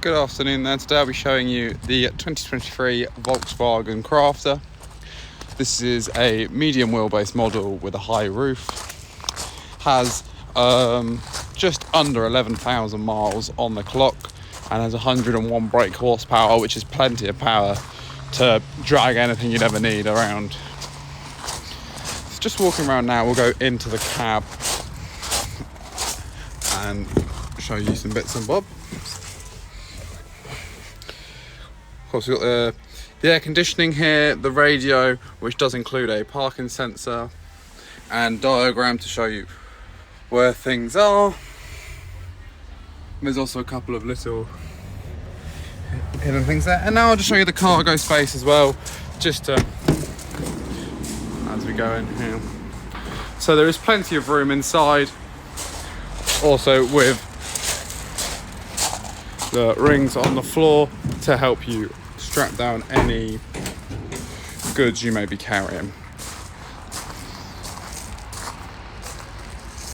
Good afternoon there. Today I'll be showing you the 2023 Volkswagen Crafter. This is a medium wheelbase model with a high roof. Has just under 11,000 miles on the clock and has 101 brake horsepower, which is plenty of power to drag anything you'd ever need around. So just walking around now, we'll go into the cab and show you some bits and bobs. Of course, we've got the air conditioning here, the radio, which does include a parking sensor, and diagram to show you where things are. There's also a couple of little hidden things there. And now I'll just show you the cargo space as well, just to, as we go in here. So there is plenty of room inside, also with the rings on the floor to help you strap down any goods you may be carrying.